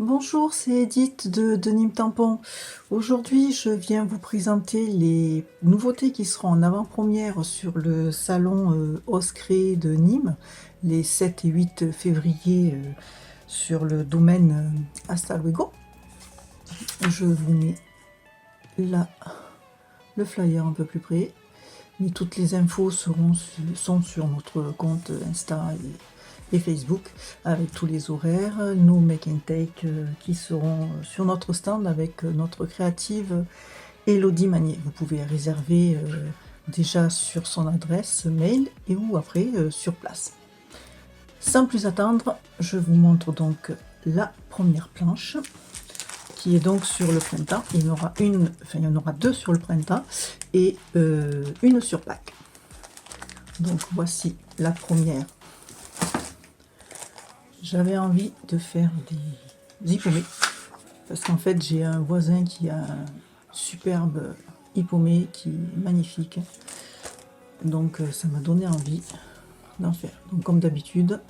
Bonjour, c'est Edith de Nîmes Tampon. Aujourd'hui, je viens vous présenter les nouveautés qui seront en avant-première sur le salon Oscré de Nîmes, les 7 et 8 février sur le domaine Hasta Luego. Je vous mets là le flyer un peu plus près, mais toutes les infos sont sur notre compte Insta et Facebook, avec tous les horaires, nos make and take qui seront sur notre stand avec notre créative Elodie Magnier. Vous pouvez réserver déjà sur son adresse mail et ou après sur place. Sans plus attendre, je vous montre donc la première planche qui est donc sur le printemps. Il y en aura deux sur le printemps et une sur Pâques. Donc voici la première. J'avais envie de faire des hippomées parce qu'en fait j'ai un voisin qui a un superbe hippomée qui est magnifique, donc ça m'a donné envie d'en faire. Donc comme d'habitude,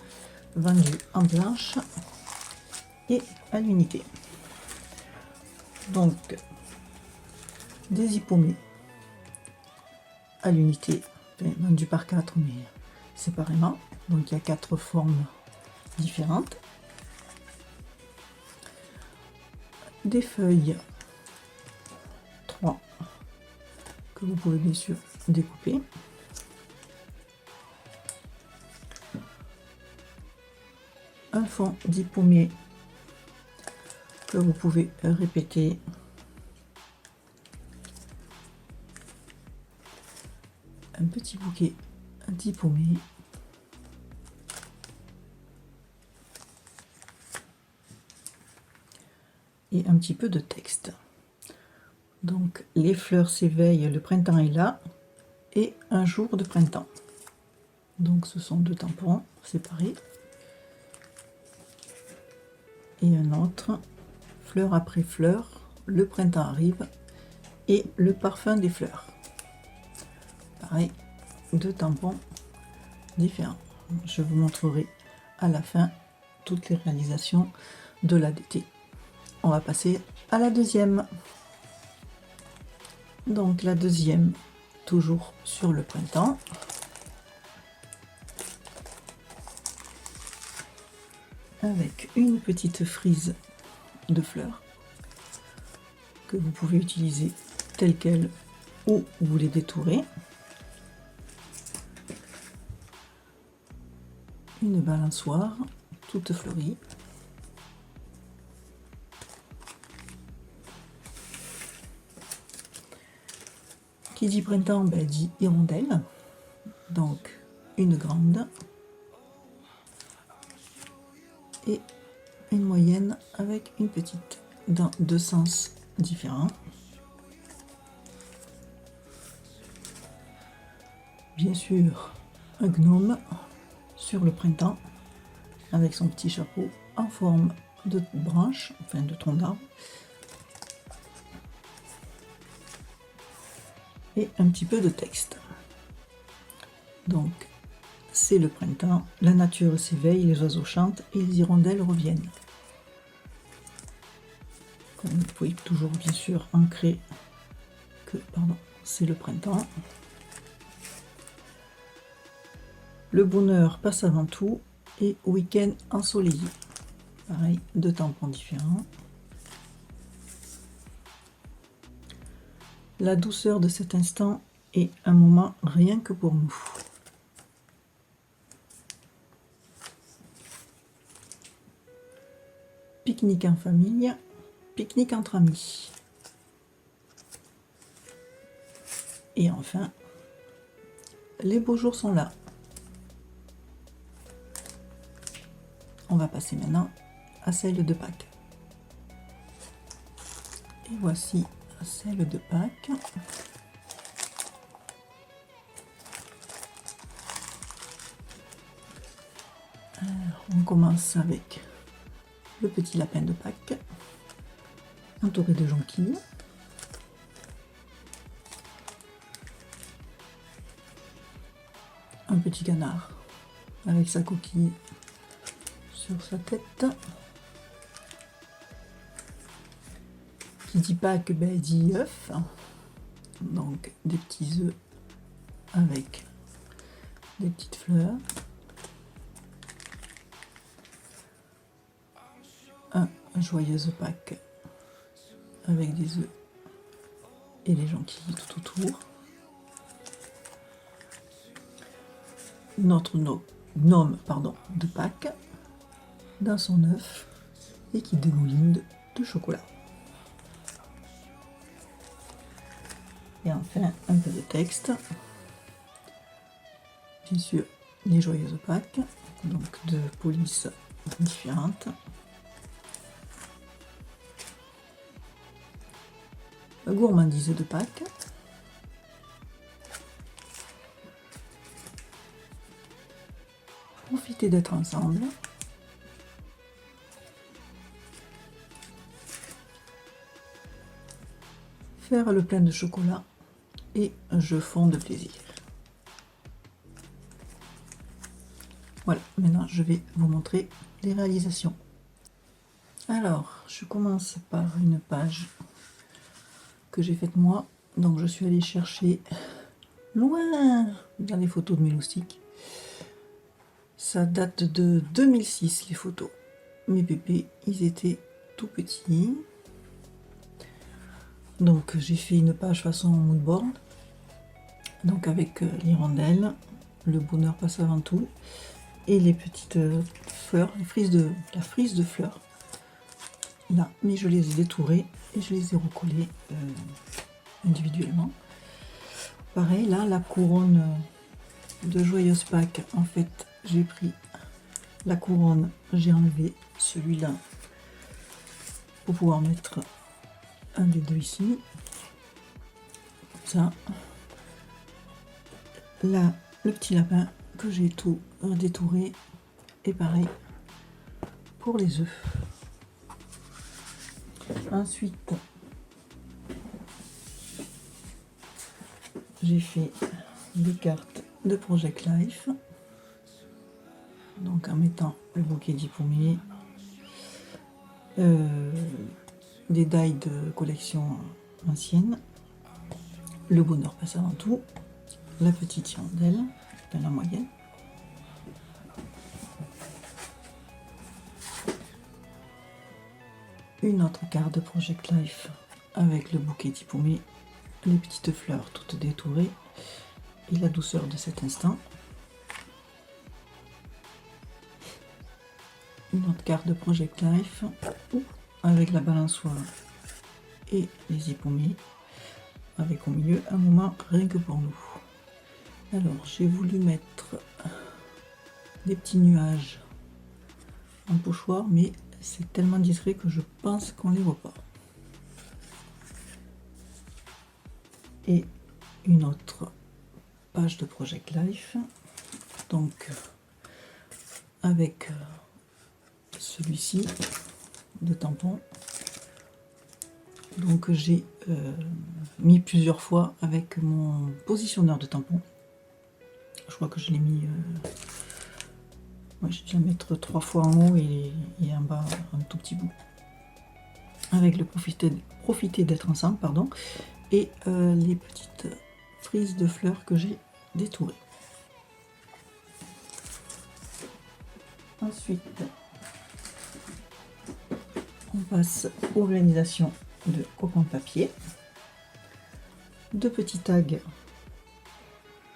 vendu en planche et à l'unité. Donc des hippomées à l'unité, vendu par 4 mais séparément. Donc il y a 4 formes différentes, des feuilles 3 que vous pouvez bien sûr découper, un fond d'hippomée que vous pouvez répéter, un petit bouquet d'hippomée, et un petit peu de texte. Donc les fleurs s'éveillent, le printemps est là, et un jour de printemps. Donc ce sont deux tampons séparés. Et un autre, fleur après fleur, le printemps arrive, et le parfum des fleurs. Pareil, deux tampons différents. Je vous montrerai à la fin toutes les réalisations de l'ADT. On va passer à la deuxième. Donc la deuxième, toujours sur le printemps. Avec une petite frise de fleurs que vous pouvez utiliser telle quelle ou vous les détourez. Une balançoire toute fleurie. Qui dit printemps, dit hirondelle. Donc une grande et une moyenne avec une petite dans deux sens différents. Bien sûr, un gnome sur le printemps avec son petit chapeau en forme de branche, enfin de tronc d'arbre, et un petit peu de texte. Donc c'est le printemps, la nature s'éveille, les oiseaux chantent et les hirondelles reviennent. Comme vous pouvez toujours bien sûr ancrer que c'est le printemps. Le bonheur passe avant tout et week-end ensoleillé. Pareil, deux tampons différents. La douceur de cet instant est un moment rien que pour nous. Pique-nique en famille, pique-nique entre amis. Et enfin, les beaux jours sont là. On va passer maintenant à celle de Pâques. Et voici celle de Pâques. Alors, on commence avec le petit lapin de Pâques, entouré de jonquilles. Un petit canard avec sa coquille sur sa tête. qui dit Pâques, ben, dit œuf. Donc des petits œufs avec des petites fleurs. Un joyeuse Pâques avec des œufs et des jonquilles tout autour. Notre gnome de Pâques dans son œuf et qui dégouline de chocolat. Et enfin un peu de texte. Bien sûr les joyeuses Pâques, donc de polices différentes. Gourmandise de Pâques. Profitez d'être ensemble. Faire le plein de chocolat et je fonds de plaisir. Voilà, maintenant je vais vous montrer les réalisations. Alors, je commence par une page que j'ai faite moi. Donc je suis allée chercher loin dans les photos de mes loustiques. Ça date de 2006 les photos. Mes bébés, ils étaient tout petits. Donc j'ai fait une page façon mood board. Donc avec l'hirondelle, le bonheur passe avant tout. Et les petites fleurs, la frise de fleurs. Là, mais je les ai détourées et je les ai recollées individuellement. Pareil, là, la couronne de Joyeuse Pâques, en fait, j'ai pris la couronne, j'ai enlevé celui-là pour pouvoir mettre un des deux ici. Ça. Là, le petit lapin que j'ai tout détouré. Et pareil pour les œufs. Ensuite, j'ai fait des cartes de Project Life. Donc en mettant le bouquet d'Ippoumé, des die de collection ancienne, le bonheur passe avant tout, la petite hirondelle, dans la moyenne, une autre carte de Project Life avec le bouquet d'Ippoumé, les petites fleurs toutes détourées et la douceur de cet instant. Une autre carte de Project Life avec la balançoire et les Ippoumés, avec au milieu un moment rien que pour nous. Alors j'ai voulu mettre des petits nuages en pochoir, mais c'est tellement discret que je pense qu'on les voit pas. Et une autre page de Project Life, donc avec celui-ci de tampon. Donc j'ai mis plusieurs fois avec mon positionneur de tampon. Je crois que je l'ai mis, ouais, j'ai dû le mettre 3 fois en haut et en bas un tout petit bout. Avec le profiter d'être ensemble, pardon, et les petites frises de fleurs que j'ai détourées. Ensuite, on passe aux réalisations de copains papier. 2 petits tags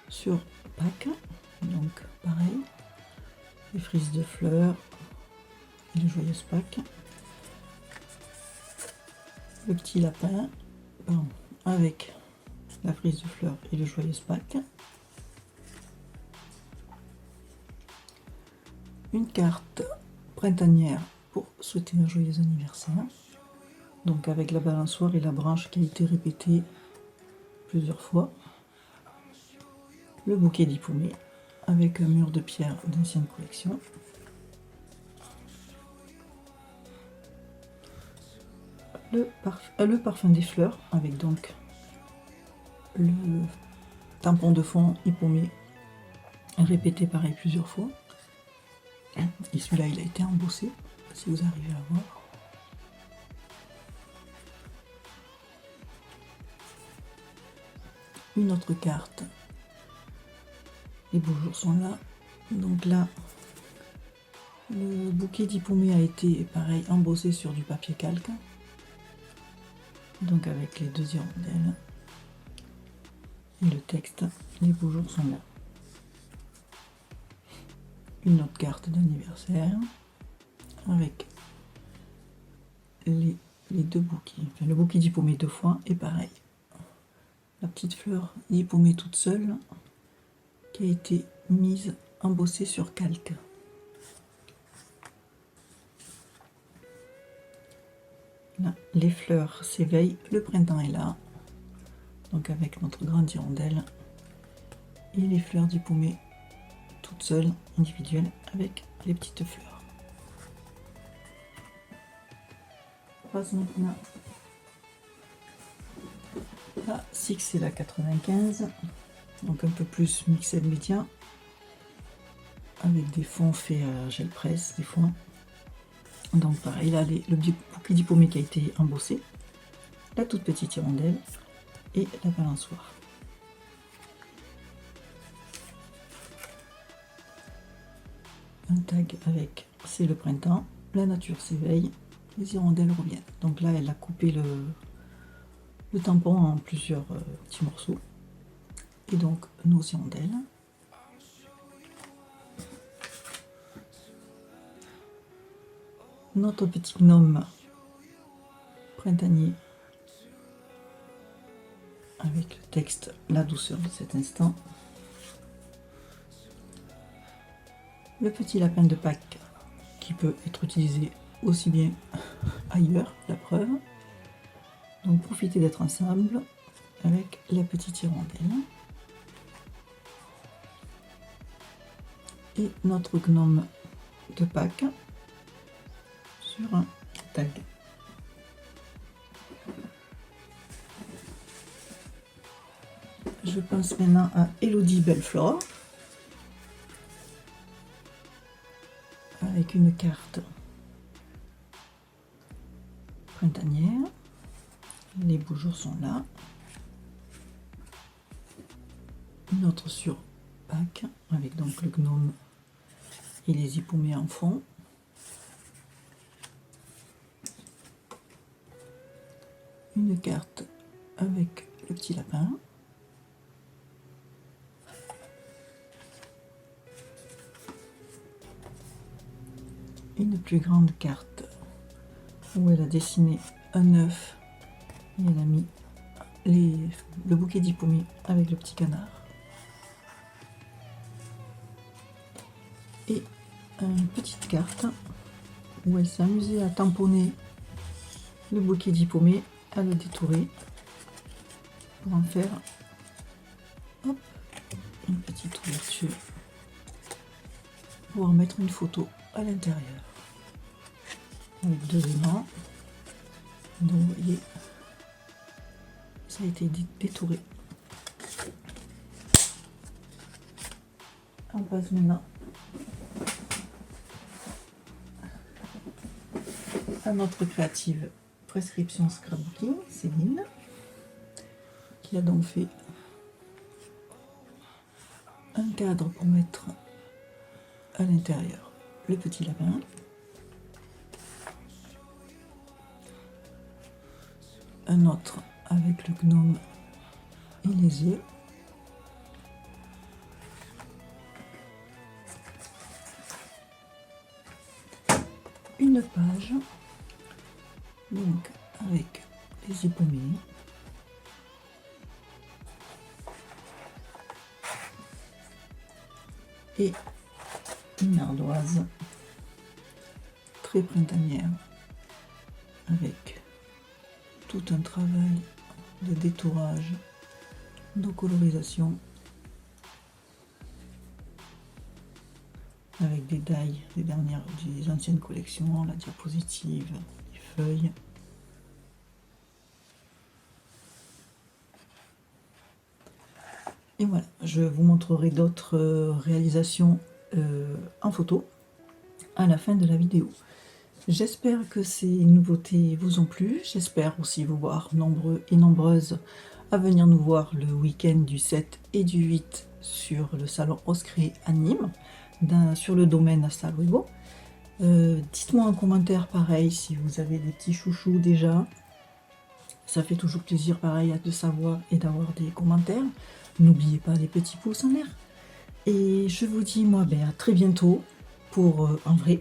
sur Pâques, donc pareil, les frises de fleurs et les joyeuses Pâques. Le petit lapin, pardon, avec la frise de fleurs et le joyeuse Pâques. Une carte printanière pour souhaiter un joyeux anniversaire. Donc avec la balançoire et la branche qui a été répétée plusieurs fois. Le bouquet d'Ippoumé avec un mur de pierre d'ancienne collection. Le parfum des fleurs avec donc le tampon de fond Ippoumé répété pareil plusieurs fois. Et celui-là il a été embossé, si vous arrivez à voir. une autre carte. Les beaux jours sont là. Donc là, le bouquet d'Ippoumé a été, pareil, embossé sur du papier calque. Donc avec les deux hirondelles. Et le texte, les beaux jours sont là. Une autre carte d'anniversaire. Avec les deux bouquets. Enfin, le bouquet d'Ippoumé 2 fois, et pareil. La petite fleur d'Ippoumé toute seule, qui a été mise, embossée sur calque. Là, les fleurs s'éveillent, le printemps est là. Donc avec notre grande hirondelle. Et les fleurs d'Ippoumé toutes seules, individuelles, avec les petites fleurs. On passe maintenant à Sixella 95, donc un peu plus mixed média, avec des fonds faits à gel presse, des fois. Donc pareil, là le bouquet d'Ippoumé qui a été embossé, la toute petite hirondelle et la balançoire. Un tag avec c'est le printemps, la nature s'éveille, les hirondelles reviennent. Donc là elle a coupé le tampon en plusieurs petits morceaux. Et donc nos hirondelles. Notre petit gnome printanier avec le texte La douceur de cet instant. Le petit lapin de Pâques qui peut être utilisé aussi bien ailleurs, la preuve. Donc profitez d'être ensemble avec la petite hirondelle. Et notre gnome de Pâques sur un tag. Je pense maintenant à Elodie Belleflore avec une carte printanière. Les beaux jours sont là. Une autre sur Pâques avec donc le gnome et les Ippoumé en fond. Une carte avec le petit lapin. Une plus grande carte où elle a dessiné un œuf et elle a mis le bouquet d'Ippoumé avec le petit canard. Et une petite carte où elle s'est amusée à tamponner le bouquet d'Ippoumé, à le détourer pour en faire hop, une petite ouverture pour en mettre une photo à l'intérieur avec deux aimants. Donc vous voyez, ça a été détouré. On passe maintenant à notre créative prescription scrapbooking, Céline, qui a donc fait un cadre pour mettre à l'intérieur le petit lapin, un autre avec le gnome et les œufs, une page donc avec les Ippoumé, et une ardoise très printanière avec tout un travail de détourage, de colorisation avec des die des anciennes collections, la diapositive, les feuilles. Et voilà, je vous montrerai d'autres réalisations en photo à la fin de la vidéo. J'espère que ces nouveautés vous ont plu. J'espère aussi vous voir nombreux et nombreuses à venir nous voir le week-end du 7 et du 8 sur le salon Oscré à Nîmes, sur le domaine Asta Louibo. Dites-moi en commentaire pareil si vous avez des petits chouchous déjà. Ça fait toujours plaisir pareil de savoir et d'avoir des commentaires. N'oubliez pas les petits pouces en l'air. Et je vous dis moi à très bientôt pour en vrai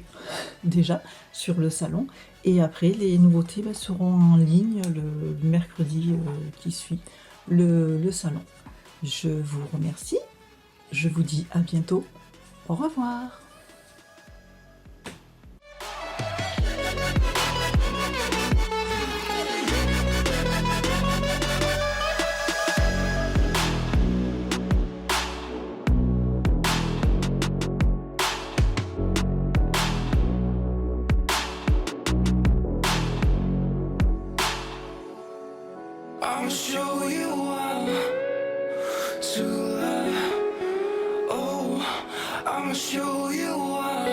déjà sur le salon. Et après les nouveautés seront en ligne le mercredi qui suit le salon. Je vous remercie. Je vous dis à bientôt. Au revoir. I'll show you how to love. Oh, I'll show you how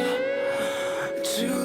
to